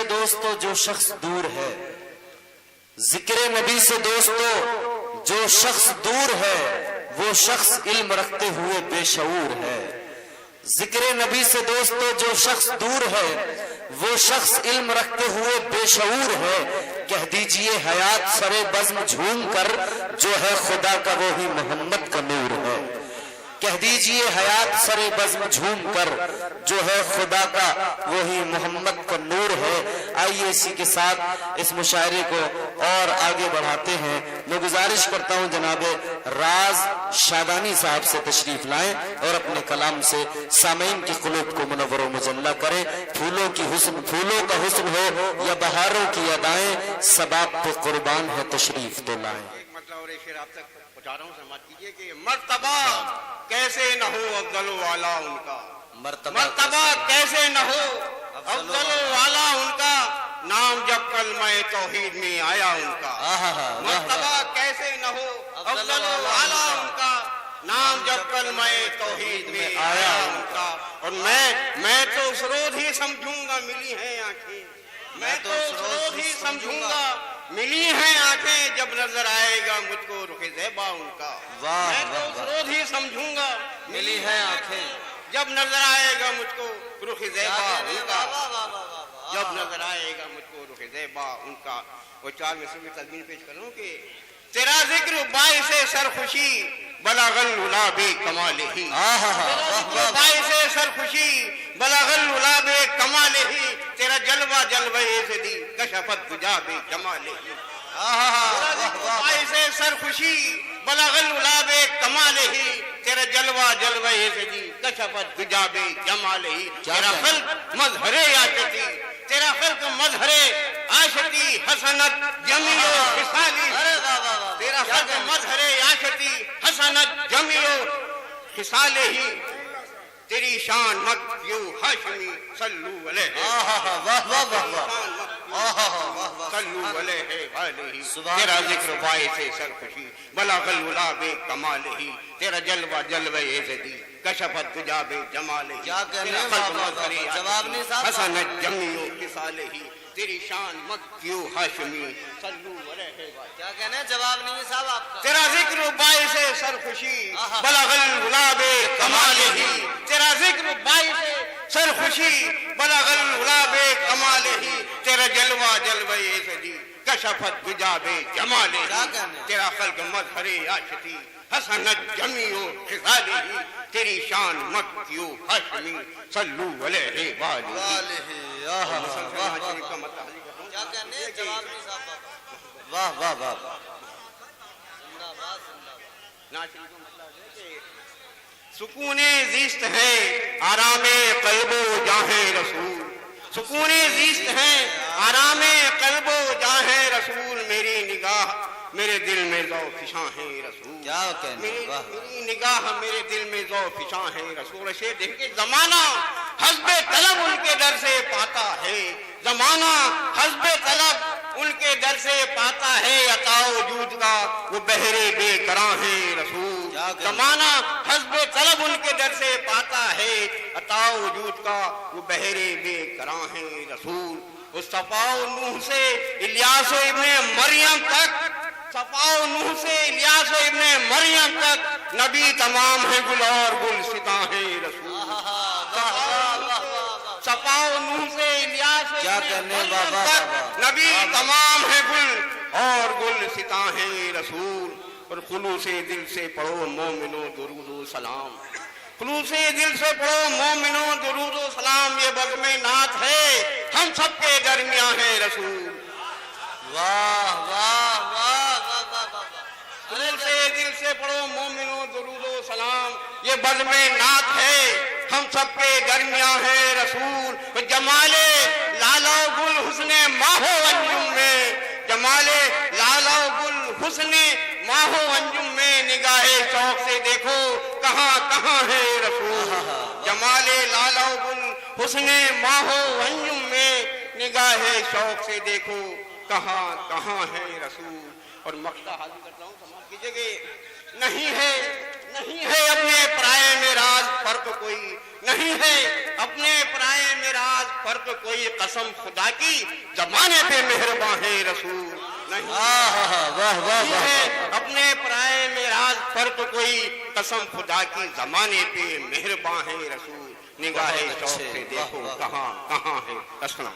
سے دوستو جو شخص دور ہے، ذکر نبی سے دوستو جو شخص دور ہے، وہ شخص علم رکھتے ہوئے بے شعور ہے۔ ذکر نبی سے دوستو جو شخص دور ہے، وہ شخص علم رکھتے ہوئے بے شعور ہے۔ کہہ دیجئے حیات سرے بزم جھوم کر، جو ہے خدا کا وہی محمد کا نور ہے۔ کہہ دیجئے حیات سرے بزم جھوم کر، جو ہے خدا کا وہی محمد کا نور ہے۔ آئیے اسی کے ساتھ اس مشاعرے کو اور آگے بڑھاتے ہیں۔ میں گزارش کرتا ہوں جناب راز شادانی صاحب سے تشریف لائیں اور اپنے کلام سے سامعین کی قلوب کو منور و مجلہ کریں۔ پھولوں کا حسن ہو یا بہاروں کی ادائیں، سباب پہ قربان ہے تشریف تو لائیں۔ ایک مطلب اور ایک شعر آپ تک پہنچا رہا ہوں، سمجھ کیجئے کہ مرتبہ کیسے نہ ہو افضل والا ان کا، مرتبہ کیسے نہ ہو افضل والا ان کا، نام جب کلمہ توحید میں آیا ان کا۔ مرتبہ کیسے نہ ہو افضل والا ان کا، نام جب کلمہ توحید میں آیا ان کا۔ اور میں تو اس روز ہی سمجھوں گا ملی ہیں آنکھیں، میں تو اس روز ہی سمجھوں گا ملی ہیں آنکھیں، جب نظر آئے گا مجھ کو رخ زیبا ان کا۔ میں تو اس روز ہی سمجھوں گا ملی ہیں آنکھیں، جب نظر آئے گا مجھ کو رخ زیبا ان کا، جب نظر آئے گا مجھ کو رخ زیبا ان کا۔ وہ چار میں سے تدبیر پیش کروں کہ تیرا ذکر باعث سرخوشی بلغ العلا بے کمال ہی، باعث سرخوشی بلغ العلا بے کمال ہی، تیرا جلوہ جلوہ زدی کشفت دجا بے جمال ہی۔ باعث سرخوشی بلغ العلا بے کمال ہی، تیرا جلوہ جلوہ زدی کشفت دجا بے جمال ہی۔ تیرا خلق مظہر عاشقی، تیرا خلق مظہر عاشقی حسنت جمیع خصالی، تیرا خلق مظہر عاشقی حسنت جمیع خصال ہی، تیری شان مکیو ہاشمی صلو علیہ صلو علیہ وآلہ۔ تیرا ذکر باعث سرخوشی بلغ العلا بے کمال ہی، تیرا جلوہ جلوہ زدی کشفت دجا بے جمال ہی، تیرا خلق مظہر عاشقی حسنت جمیع خصال ہی، تیری شان مکیو ہاشمی صلو علیہ وآلہ۔ کیا کہنا ہے؟ جواب نہیں ہے صاحب آپ کا۔ تیرا ذکر باعث سرخوشی بلغ العلا بے کمال ہی، تیرا ذکر باعث سرخوشی بلغ العلا بے کمال ہی، تیرا جلوہ جلوہ زدی کشفت دجا بے جمال ہی، تیرا خلق مظہر عاشقی حسنت جمیع خصال ہی، تیری شان مکیو ہاشمی صلو علیہ وآلہ۔ کیا کہنے ہیں؟ جواب نہیں صاحب آپ کا۔ واہ واہ واہ۔ سکون زیست ہے آرام قلب و جاہ رسول، سکون زیست ہے آرام قلب و جاہ رسول، میری نگاہ میرے دل میں ذوق فشاں ہے رسول، کیا کہنے؟ میری نگاہ میرے دل میں ذوق فشاں ہے رسول۔ شعر دیکھیں، زمانہ حسب طلب ان کے در سے پاتا ہے، زمانہ حسب طلب ان کے در سے پاتا ہے، عطا وجود کا وہ بہرے بے کراں ہے رسول۔ زمانہ حسب طلب ان کے در سے پاتا ہے، عطا وجود کا وہ بہرے بے کراں ہے رسول۔ اس صفا و نوح سے الیاس و ابن مریم تک، صفا و نوح سے الیاس و ابن مریم تک، نبی تمام ہے گل اور گلستاں ہے رسول۔ صفا و نوح سے الیاس و ابن مریم تک، نبی تمام ہے گل اور گلستاں ہے رسول۔ اور خلوص دل سے پڑھو مومنو درود و سلام، خلوص دل سے پڑھو مومنو درود و سلام، یہ بزم نعت ہے ہم سب کے درمیان ہے رسول۔ واہ واہ واہ واہ۔ خلوص دل سے پڑھو مومنو درود و سلام، یہ بزم نعت ہے ہم سب کے درمیان ہے رسول۔ جمال لالا گل حسن ماہ و انجم میں، جمال لالا گل حسن ماہ و انجم میں، نگاہ شوق سے دیکھو کہاں کہاں ہے رسول۔ جمال لالا گل حسن ماہ و انجم میں، نگاہ شوق سے دیکھو کہاں کہاں ہے رسول۔ اور مقصد حاضر کرتا ہوں، سمجھ کیجئے کہ نہیں ہے اپنے پرائے میں راز فرق کوئی، نہیں ہے اپنے پرائے میں راز فرق کوئی قسم خدا کی زمانے پہ مہربان ہے رسول نہیں واہ واہ واہ اپنے پرائے میں راز فرق کوئی قسم خدا کی زمانے پہ مہربان ہے رسول نگاہ شوق سے دیکھو کہاں کہاں ہے اسنا